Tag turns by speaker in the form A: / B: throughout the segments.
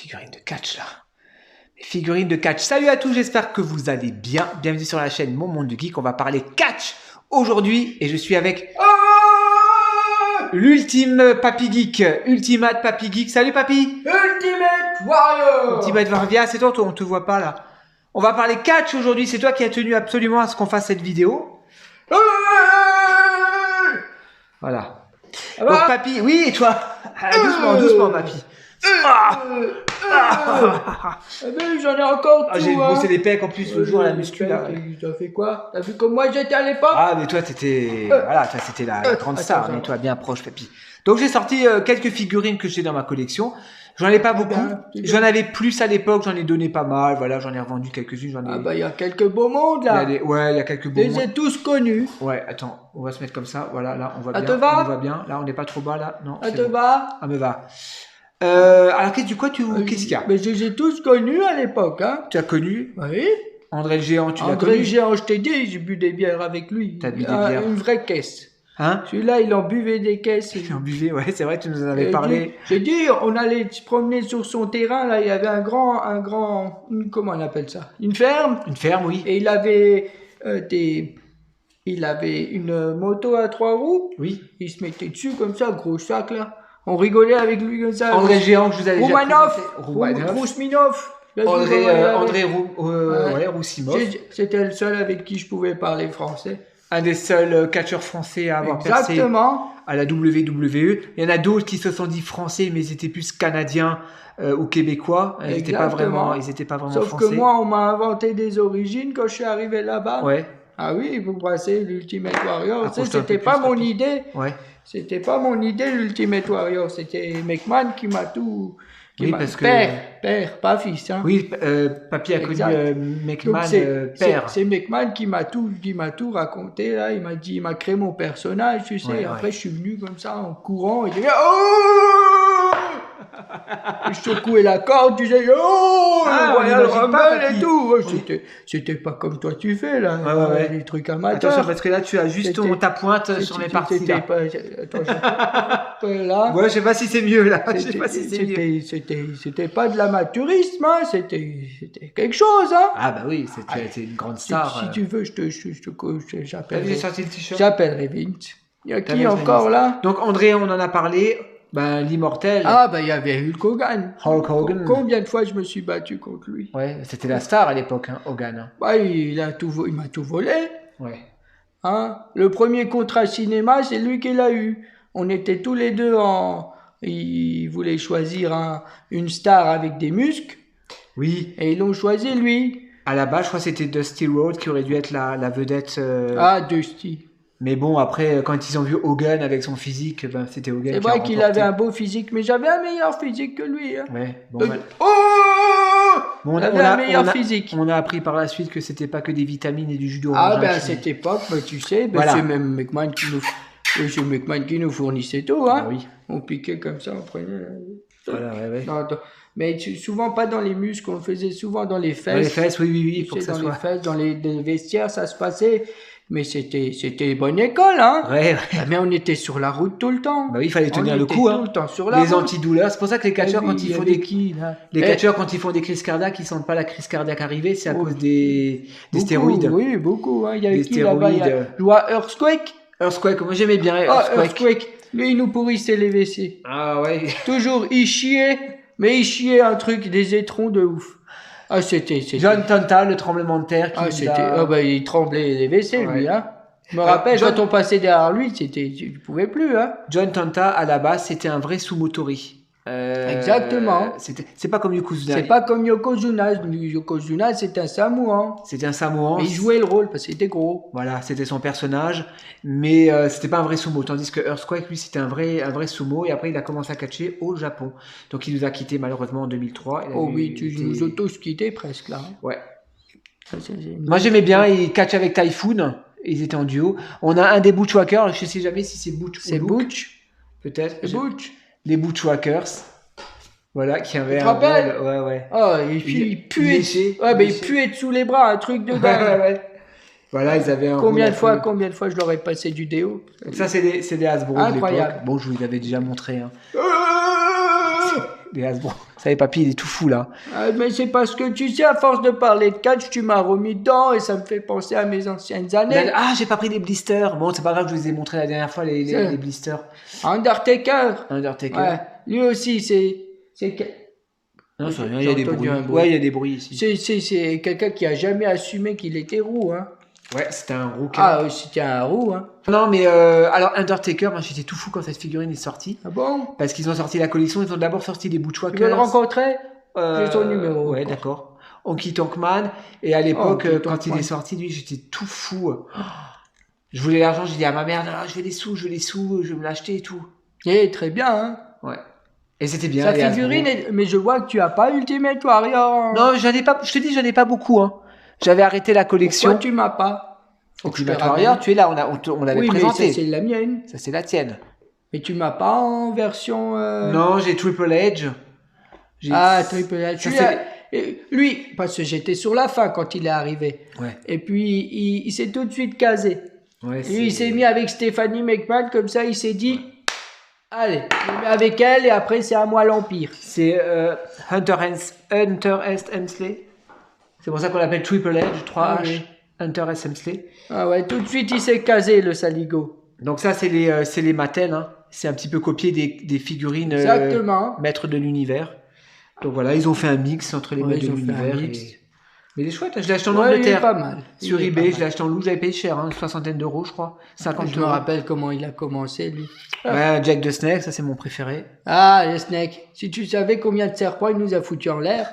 A: figurines de catch là. Les figurines de catch. Salut à tous, j'espère que vous allez bien. Bienvenue sur la chaîne Mon Monde du Geek. On va parler catch aujourd'hui et je suis avec l'ultime Papy Geek, Ultimate Papy Geek. Salut Papy.
B: Ultimate Warrior.
A: Ultimate Warrior, c'est toi, on te voit pas là. On va parler catch aujourd'hui, c'est toi qui as tenu absolument à ce qu'on fasse cette vidéo. Voilà. Donc Papy, oui et toi? Doucement Papy.
B: Mais j'en ai encore tout.
A: J'ai bossé les pecs en plus le jour à la muscu là.
B: T'as fait quoi? T'as vu comme moi j'étais à l'époque?
A: Ah mais toi t'étais voilà, toi c'était la grande star, mais toi bien proche Papy. Donc j'ai sorti quelques figurines que j'ai dans ma collection. J'en ai pas beaucoup. J'en avais plus à l'époque, j'en ai donné pas mal. Voilà, j'en ai revendu quelques-unes.
B: Ah bah il y a quelques beaux mondes là.
A: Ouais, il y a quelques beaux mondes.
B: Les ai tous connus.
A: Ouais, attends, on va se mettre comme ça. Voilà, là on voit bien.
B: Te va?
A: On voit bien. Là on n'est pas trop bas là. Non.
B: Ça te va?
A: Ah me va. Alors qu'est-ce qu'il y a?
B: Mais je les ai tous connus à l'époque, hein.
A: Tu as connu?
B: Oui.
A: André le Géant, tu l'as connu?
B: André le Géant, je t'ai dit, j'ai bu des bières avec lui.
A: T'as bu des bières?
B: Une vraie caisse.
A: Hein?
B: Celui-là, il en buvait des caisses.
A: Il en buvait, ouais, c'est vrai, tu nous en avais parlé.
B: J'ai dit, on allait se promener sur son terrain, là, il y avait un grand, comment on appelle ça? Une ferme.
A: Une ferme, oui.
B: Et il avait il avait une moto à 3 roues.
A: Oui. Il
B: se mettait dessus comme ça, gros sac, là. On rigolait avec lui comme ça.
A: André le Géant que je vous avais
B: Roumanoff. Rousminov.
A: André Roussimov.
B: C'était le seul avec qui je pouvais parler français.
A: Un des seuls catcheurs français à avoir percé à la WWE. Il y en a d'autres qui se sont dit français, mais ils étaient plus canadiens ou québécois. Ils n'étaient pas vraiment français.
B: Sauf que moi, on m'a inventé des origines quand je suis arrivé là-bas.
A: Ouais.
B: Ah oui, vous brassez l'Ultimate Warrior. C'était pas mon idée.
A: Ouais.
B: C'était pas mon idée, l'Ultimate Warrior. C'était McMahon qui m'a tout... Père, pas fils. Hein.
A: Oui, Papy a connu McMahon père.
B: C'est McMahon qui m'a tout raconté. Là. Il m'a créé mon personnage, tu sais. Après, je suis venu comme ça en courant. Et je secouais la corde, tu sais, Royal Rumble et tout. C'était pas comme toi tu fais là, les trucs amateurs.
A: Attention parce que là tu as juste ta pointe sur les parties là.
B: Là.
A: Ouais, je sais pas si c'est mieux là.
B: C'était pas de l'amateurisme, hein. C'était quelque chose, hein.
A: Ah bah oui, c'était une grande star.
B: Si tu veux, j'appellerai.
A: J'appellerai
B: Vince. Il y a qui encore là?
A: Donc André, on en a parlé. L'immortel.
B: Ah, il y avait Hulk Hogan. Combien de fois je me suis battu contre lui?
A: Ouais, c'était la star à l'époque, hein, Hogan.
B: Il m'a tout volé.
A: Ouais.
B: Hein? Le premier contrat cinéma, c'est lui qui l'a eu. On était tous les deux il voulait choisir une star avec des muscles.
A: Oui.
B: Et ils l'ont choisi lui.
A: À la base, je crois que c'était Dusty Rhodes qui aurait dû être la vedette.
B: Dusty.
A: Mais bon, après, quand ils ont vu Hogan avec son physique, c'était Hogan.
B: C'est vrai qu'il avait un beau physique, mais j'avais un meilleur physique que lui. Hein.
A: Ouais.
B: On avait un meilleur physique.
A: On a appris par la suite que c'était pas que des vitamines et du jus d'orange.
B: À cette époque, tu sais, c'est même McMahon qui nous fournissait tout. Hein.
A: Oui.
B: On piquait comme ça, on prenait.
A: Voilà, ouais.
B: Non, mais souvent pas dans les muscles, on le faisait souvent dans les fesses.
A: Dans les fesses, oui.
B: Pour que ça soit... les fesses, dans les vestiaires, ça se passait. Mais c'était bonne école, hein.
A: Ouais.
B: Mais on était sur la route tout le temps.
A: Bah oui, il fallait tenir le coup, hein.
B: Tout le temps sur la route.
A: Les antidouleurs. C'est pour ça que les catcheurs, quand ils font quand ils font des crises cardiaques, ils sentent pas la crise cardiaque arriver, c'est à cause des stéroïdes.
B: Oui, beaucoup, hein. Il y a
A: des
B: qui là-bas? Je vois Earthquake.
A: Moi j'aimais bien
B: Earthquake. Lui, il nous pourrissait les WC.
A: Ah ouais.
B: Toujours, il chiait un truc, des étrons de ouf. C'était...
A: John Tenta, le tremblement de terre.
B: Il tremblait les WC, lui, hein. Je me rappelle, quand on passait derrière lui, tu pouvais plus, hein.
A: John Tenta, à la base, c'était un vrai sumotori.
B: Exactement.
A: C'est pas comme Yokozuna.
B: C'est pas comme Yokozuna. Yokozuna, c'était un Samoan.
A: C'était un Samoan.
B: Mais il jouait le rôle parce qu'il était gros.
A: Voilà, c'était son personnage. Mais c'était pas un vrai sumo. Tandis que Earthquake, lui, c'était un vrai sumo. Et après, il a commencé à catcher au Japon. Donc, il nous a quittés malheureusement en 2003.
B: Tu nous as tous quittés presque là.
A: Ouais. Moi, j'aimais bien. Il catch avec Typhoon. Ils étaient en duo. On a un des Bushwhackers. Je sais jamais si c'est Butch ou
B: c'est Butch.
A: Peut-être.
B: C'est Butch.
A: Les Bushwhackers. Voilà, qui avait
B: un rôle.
A: Ouais.
B: Oh, et puis il puait. Il puait sous les bras, un truc de dingue.
A: Ouais. Voilà, ils avaient un
B: combien de fois je leur ai passé du déo.
A: Donc ça, c'est des Hasbro.
B: Incroyable.
A: Bon, je vous l'avais déjà montré. Hein. Des Hasbro. Ça y est, papy, il est tout fou, là.
B: Mais c'est parce que tu sais, à force de parler de catch, tu m'as remis dedans et ça me fait penser à mes anciennes années.
A: Ah, j'ai pas pris des blisters. Bon, c'est pas grave, je vous ai montré la dernière fois les blisters.
B: Undertaker.
A: Undertaker.
B: Ouais. Lui aussi, c'est
A: Non, c'est rien, il
B: J'ai
A: y a des
B: entendu
A: bruits.
B: un bruit.
A: Ouais, il y a des bruits ici.
B: C'est quelqu'un qui a jamais assumé qu'il était roux, hein.
A: Ouais, c'était un roux.
B: Ah, oui, c'était un roux, hein.
A: Non, mais alors Undertaker, moi j'étais tout fou quand cette figurine est sortie.
B: Ah bon?
A: Parce qu'ils ont sorti la collection, ils ont d'abord sorti des
B: Tu veux
A: Bushwhackers.
B: le rencontrer? J'ai son numéro.
A: Ouais, d'accord. Honky Tonk Man. Et à l'époque,
B: Honky Tonk
A: quand il
B: Man.
A: est sorti, lui, j'étais tout fou. Je voulais l'argent, j'ai dit à ma mère, ah, je veux les sous, je vais me l'acheter et tout.
B: Eh, très bien, hein.
A: Ouais. Et c'était bien.
B: Sa
A: les
B: figurine,
A: Hasbro.
B: mais je vois que tu as pas Ultimate Warrior.
A: Non, j'en ai pas, je te dis, j'en ai pas beaucoup, hein. J'avais arrêté la collection.
B: Pourquoi tu m'as pas? Faut que je te
A: Ultimate
B: ramène.
A: Warrior, tu es là, on l'avait
B: Oui,
A: présenté.
B: mais ça, c'est la mienne.
A: Ça, c'est la tienne.
B: Mais tu m'as pas en version...
A: Non, j'ai Triple H.
B: Ah, Triple H.
A: Ça,
B: Lui,
A: c'est-
B: lui, parce que j'étais sur la fin quand il est arrivé.
A: Ouais.
B: Et puis, il s'est tout de suite casé.
A: Ouais,
B: Lui, il s'est mis avec Stephanie McMahon, comme ça, il s'est dit... Allez, je me mets avec elle et après, c'est à moi l'Empire.
A: C'est Hunter S. Hemsley. C'est pour ça qu'on l'appelle Triple H, 3H.
B: Ah oui.
A: Hunter S. Hemsley.
B: Ah ouais, tout de suite, il s'est casé, le saligo.
A: Donc ça, c'est les Mattel. Hein. C'est un petit peu copié des figurines
B: Exactement.
A: maîtres de l'univers. Donc voilà, ils ont fait un mix entre les
B: Ouais,
A: maîtres de
B: ils ont fait un
A: l'univers.
B: mix.
A: Mais il est chouette, hein. Je l'ai acheté en
B: Ouais, il est
A: Angleterre.
B: pas mal.
A: Sur
B: Il est
A: eBay,
B: pas
A: je
B: mal.
A: l'ai acheté en loup, j'avais payé cher, hein, une soixantaine d'euros, je crois. 50
B: Je me
A: euros.
B: rappelle comment il a commencé, lui.
A: Ouais, Jack the Snake, ça c'est mon préféré.
B: Ah, le Snake. Si tu savais combien de serpents il nous a foutu en l'air.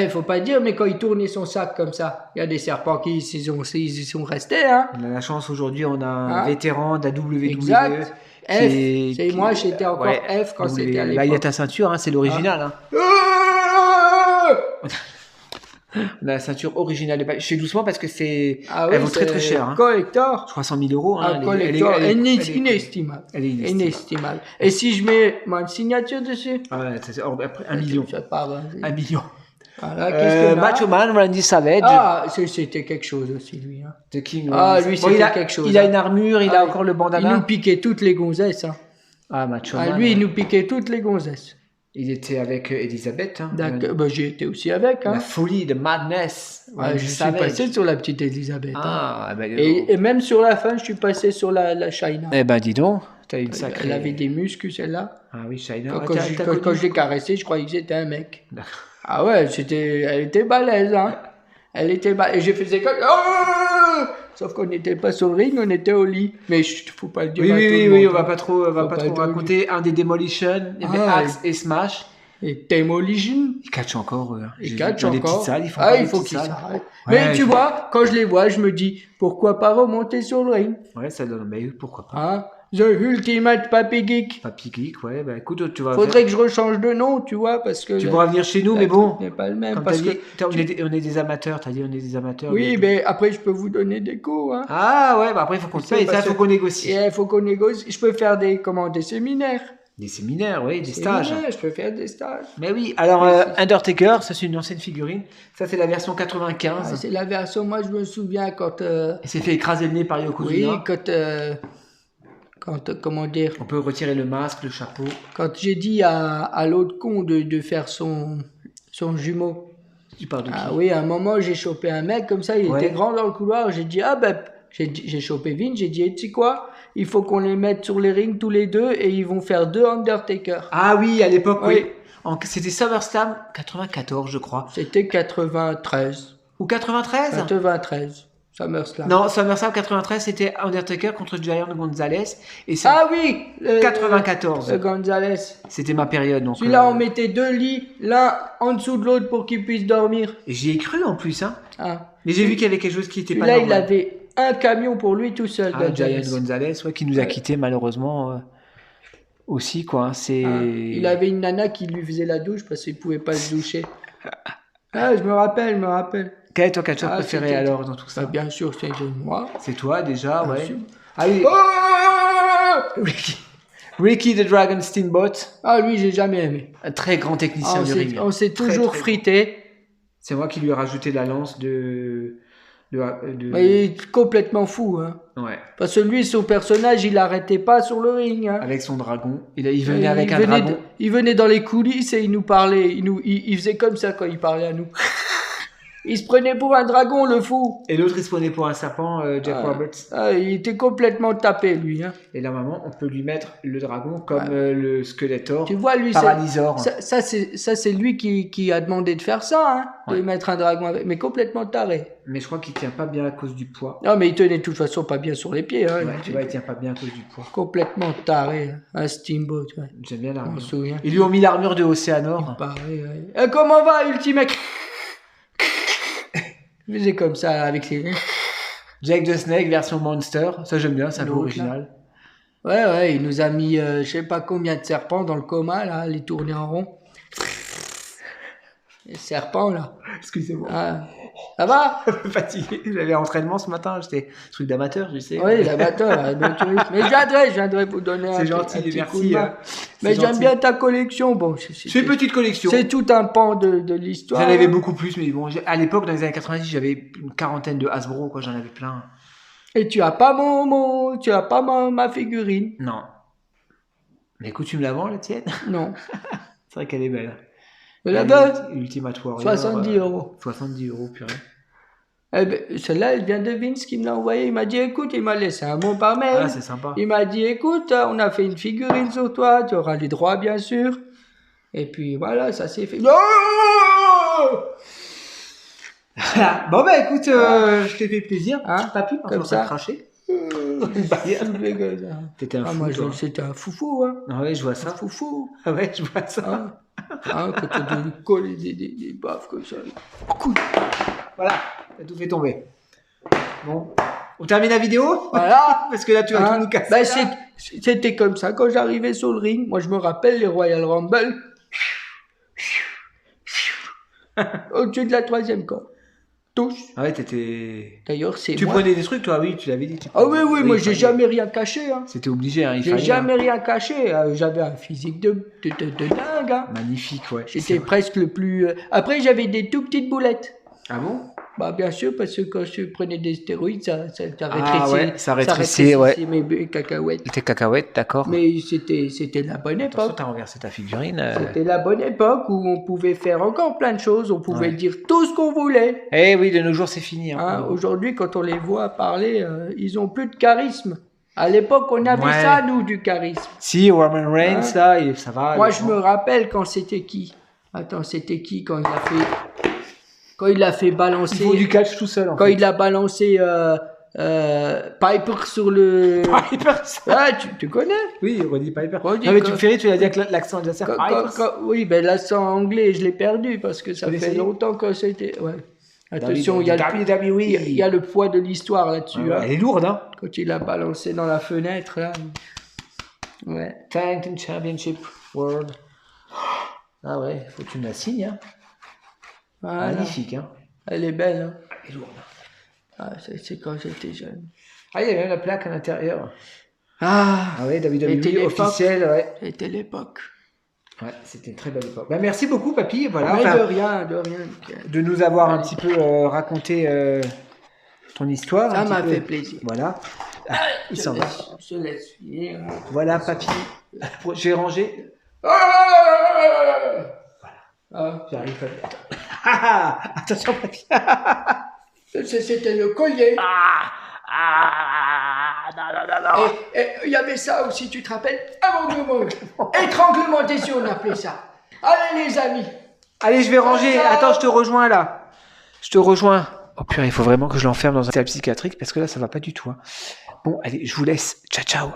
B: Faut pas dire, mais quand il tournait son sac comme ça, il y a des serpents qui y sont restés, hein.
A: On a la chance aujourd'hui, on a un
B: Hein?
A: vétéran de la WWE.
B: Exact. F. Moi, j'étais encore
A: ouais,
B: F quand
A: W.
B: c'était à
A: Là, il y a
B: l'époque.
A: ta ceinture, hein, c'est l'original. Hein. On a la ceinture originale. Je fais doucement parce que c'est.
B: Ah oui,
A: elles vaut très très cher. Hein.
B: Collector.
A: 300 000 euros. Hein.
B: Un collector
A: Inestimable.
B: inestimable.
A: Elle est inestimable.
B: Inestimable. Et si je mets ma signature dessus?
A: Ah ouais, après, 1 million.
B: Ça part, hein.
A: 1 million.
B: Voilà, qu'est-ce que
A: Macho Man, Randy Savage.
B: Ah, c'était quelque chose aussi, lui. Hein.
A: The King.
B: Ah, lui,
A: Bon,
B: c'était quelque chose.
A: Il a
B: hein.
A: une armure, il a encore le
B: Il
A: bandana.
B: nous piquait toutes les gonzesses. Hein.
A: Ah, Macho
B: Ah,
A: Man.
B: lui, il nous piquait toutes les gonzesses.
A: Il était avec Elisabeth. Hein.
B: D'accord. Bah, j'y étais aussi avec. Hein.
A: La folie, de madness.
B: Ouais,
A: Randy
B: je suis
A: Savage.
B: passé sur la petite Elisabeth. Hein.
A: Ah, ben,
B: Et même sur la fin, je suis passé sur la China.
A: eh ben, dis donc. T'as une sacrée.
B: Elle avait des muscles, celle-là.
A: Ah oui, China.
B: Quand je l'ai caressée, je croyais que c'était un mec. Ah ouais, elle était balèze, hein. Elle était balèze. Et je faisais comme... Oh, sauf qu'on n'était pas sur le ring, on était au lit. Mais faut pas le dire
A: Oui,
B: à tout le
A: oui,
B: monde,
A: on va
B: hein.
A: pas trop,
B: Faut pas
A: raconter. Un des Demolition, il y avait
B: Ah,
A: Axe et Smash.
B: Et Demolition,
A: Ils catchent encore.
B: ils catchent
A: dans des
B: encore.
A: petites salles, ils font
B: Ah,
A: pas
B: il
A: des
B: faut
A: petites
B: qu'ils
A: salles.
B: s'arrêtent.
A: Ouais,
B: Mais tu vois, quand je les vois, je me dis, pourquoi pas remonter sur le ring,
A: Ouais, ça donne. Mais pourquoi pas.
B: hein? The Ultimate Papy Geek.
A: Papy Geek, ouais, bah écoute, tu vas.
B: Faudrait que je rechange de nom, tu vois, parce que...
A: Tu pourras venir chez nous,
B: la
A: mais bon.
B: coupe n'est pas le même,
A: Comme
B: parce
A: t'as
B: que...
A: dit, on est des amateurs, t'as dit, on est des amateurs.
B: Oui,
A: donc-
B: mais après, je peux vous donner des coups, hein.
A: Ah ouais, bah après, il faut qu'on te paye, ça,
B: parce
A: il faut
B: que-
A: qu'on négocie.
B: Et il faut qu'on négocie. Je peux faire des séminaires.
A: Des séminaires, oui, des stages.
B: Séminaires, je peux faire des stages.
A: Mais oui, alors
B: Oui,
A: Undertaker, ça c'est une ancienne figurine. Ça c'est la version
B: Ah,
A: 95.
B: c'est la version, moi je me souviens quand...
A: Il s'est fait écraser le nez par Yokozuna.
B: oui, comment dire...
A: On peut retirer le masque, le chapeau.
B: Quand j'ai dit à l'autre con de faire son jumeau.
A: Tu parles de qui?
B: Ah oui, à un moment, j'ai chopé un mec comme ça, il
A: Ouais.
B: était grand dans le couloir. J'ai dit, j'ai chopé Vince, j'ai dit, tu sais quoi? Il faut qu'on les mette sur les rings tous les deux et ils vont faire 2 Undertaker.
A: Ah oui, à l'époque, oui.
B: Oui.
A: C'était SummerSlam 94, je crois.
B: C'était 93.
A: Ou 93?
B: 93. SummerSlam.
A: Non, SummerSlam 93, c'était Undertaker contre Giant Gonzalez. Et c'est
B: Ah oui!
A: 94.
B: Gonzalez.
A: C'était ma période. Donc,
B: Celui-là, on mettait 2 lits, l'un en dessous de l'autre pour qu'il puisse dormir.
A: et j'y ai cru en plus, hein.
B: Ah.
A: Mais j'ai vu qu'il y avait quelque chose qui était pas
B: Celui-là, il
A: normal.
B: avait un camion pour lui tout seul.
A: Ah,
B: Gonzalez.
A: Giant Gonzalez, ouais, qui nous a
B: Ouais.
A: quittés malheureusement aussi, quoi. Hein, c'est...
B: Ah, il avait une nana qui lui faisait la douche parce qu'il pouvait pas se doucher. Ah, je me rappelle.
A: Quel est ton catcheur
B: Ah,
A: préféré
B: c'était-
A: alors dans tout ça?
B: Bah, bien sûr, c'est moi.
A: C'est toi déjà,
B: Bien
A: ouais.
B: sûr.
A: Ah oui,
B: Oh
A: Ricky the Dragon Steamboat,
B: Ah, lui, j'ai jamais aimé.
A: un très grand technicien
B: Ah,
A: du ring.
B: on s'est
A: Très,
B: toujours
A: très
B: frité.
A: C'est moi qui lui ai rajouté la lance
B: Mais il est complètement fou, hein.
A: Ouais.
B: Parce que lui, son personnage, il arrêtait pas sur le ring, hein.
A: Avec son dragon. Il venait avec un dragon.
B: Il venait dans les coulisses et il nous parlait. Il faisait comme ça quand il parlait à nous. Il se prenait pour un dragon, le fou.
A: Et l'autre, il se prenait pour un serpent, Jack Roberts.
B: Il était complètement tapé, lui, hein.
A: Et là, maman, on peut lui mettre le dragon comme le Skeletor.
B: Tu vois, lui,
A: Paralysor.
B: Ça, c'est lui qui a demandé de faire ça, hein, de mettre un dragon avec, mais complètement taré.
A: Mais je crois qu'il tient pas bien à cause du poids.
B: Non, mais il tenait de toute façon pas bien sur les pieds, hein.
A: Ouais, tu vois, il tient pas bien à cause du poids.
B: Complètement taré, un Steamboat. Ouais.
A: J'aime bien l'armure.
B: On se souvient.
A: Ils lui ont mis l'armure de Océanor.
B: Pareil, ouais. Comment va, Ultimate? Il faisait comme ça avec ses...
A: Jake the Snake version Monster. Ça, j'aime bien, c'est un peu original.
B: Ouais, il nous a mis je sais pas combien de serpents dans le coma, là, les tourner en rond. Les serpents, là.
A: Excusez-moi.
B: Ah. Ça va?
A: Fatigué. J'avais entraînement ce matin. J'étais truc d'amateur, je sais.
B: Oui, l'amateur. Mais je viendrai vous donner un
A: gentil,
B: petit
A: merci.
B: coup de main. Mais j'aime bien ta collection. Bon,
A: c'est une petite collection.
B: C'est tout un pan de l'histoire.
A: J'en avais beaucoup plus, mais bon, à l'époque, dans les années 90, j'avais une quarantaine de Hasbro, quoi. J'en avais plein.
B: Et tu as pas tu as pas ma figurine?
A: Non. Mais écoute, tu me la vends, la tienne?
B: Non.
A: C'est vrai qu'elle est belle.
B: La belle?
A: Ultimate Warrior.
B: 70 €.
A: 70 €, purée.
B: Eh ben, celle-là, elle vient de Vince qui me l'a envoyé. Il m'a dit, écoute, il m'a laissé un mot par mail.
A: Ah, c'est sympa.
B: Il m'a dit, écoute, on a fait une figurine sur toi, tu auras les droits, bien sûr. Et puis voilà, ça s'est fait.
A: Bon, bah écoute, je t'ai fait plaisir.
B: Hein?
A: Papy,
B: Comme ça.
A: Craché.
B: T'étais un fou. Moi, c'était un foufou, hein.
A: Ah ouais, je vois ça.
B: Un foufou.
A: Ah ouais, je vois ça.
B: Quand tu dois lui coller des baffes comme ça.
A: Voilà, t'as tout fait tomber. Bon, on termine la vidéo?
B: Voilà.
A: Parce que là, tu vas tout nous casser.
B: C'était comme ça quand j'arrivais sur le ring. Moi, je me rappelle les Royal Rumble. Au-dessus de la 3e corde. Touche.
A: Ah ouais, t'étais...
B: D'ailleurs, c'est
A: Tu prenais des trucs, toi? Oui, tu l'avais dit.
B: Ah oui, moi, j'ai jamais rien caché. Hein.
A: C'était obligé, hein.
B: J'ai jamais rien caché. J'avais un physique de dingue. Hein.
A: Magnifique, ouais.
B: J'étais presque le plus... Après, j'avais des tout petites boulettes.
A: Ah bon?
B: Bah bien sûr, parce que quand je prenais des stéroïdes, ça rétrécissait.
A: Ah ouais, ça rétrécissait, ouais.
B: Mes cacahuètes.
A: Tes cacahuètes, d'accord.
B: Mais c'était la bonne époque.
A: Attention, t'as renversé ta figurine.
B: C'était la bonne époque où on pouvait faire encore plein de choses, on pouvait dire tout ce qu'on voulait.
A: Eh oui, de nos jours, c'est fini. Hein.
B: Aujourd'hui, quand on les voit parler, ils ont plus de charisme. À l'époque, on avait ça, nous, du charisme.
A: Si, Roman Reigns, là, ça va.
B: Moi, je me rappelle quand c'était qui? Attends, c'était qui quand il a fait... Quand il l'a fait balancer...
A: Il faut du catch tout seul,
B: Quand il a balancé Piper sur le...
A: Piper,
B: ah, tu connais?
A: Oui, Roddy Piper. Non, mais tu me fais rire, tu l'as dit avec l'accent de la serre.
B: Oui, ben l'accent anglais, je l'ai perdu parce que ça fait longtemps que c'était... Ouais. Attention, il y a le poids de l'histoire là-dessus.
A: Elle est lourde, hein?
B: Quand il a balancé dans la fenêtre, là. Ouais.
A: Tank Championship World. Ah ouais, faut que tu me la signes, hein? Voilà. Magnifique, hein?
B: Elle est belle, hein?
A: Elle est lourde.
B: Ah, c'est quand j'étais jeune.
A: Ah, il y a même la plaque à l'intérieur.
B: Ah
A: ouais, WWE officiel, ouais.
B: C'était l'époque.
A: Ouais, c'était une très belle époque. Ben, merci beaucoup, papy. Voilà.
B: Mais de rien.
A: De nous avoir un petit peu raconté ton histoire.
B: Ça m'a fait plaisir.
A: Voilà. Il s'en va.
B: Je te laisse finir.
A: Voilà, papy. J'ai rangé. Voilà. J'arrive pas bientôt. Attention, papy.
B: C'était le collier. Non. Et il y avait ça aussi, tu te rappelles? Étranglement des yeux, on appelait ça. Allez, les amis.
A: Allez, je vais ranger. Attends, je te rejoins là. Je te rejoins. Oh purée, il faut vraiment que je l'enferme dans un hôpital psychiatrique parce que là, ça va pas du tout. Hein. Bon, allez, je vous laisse. Ciao, ciao.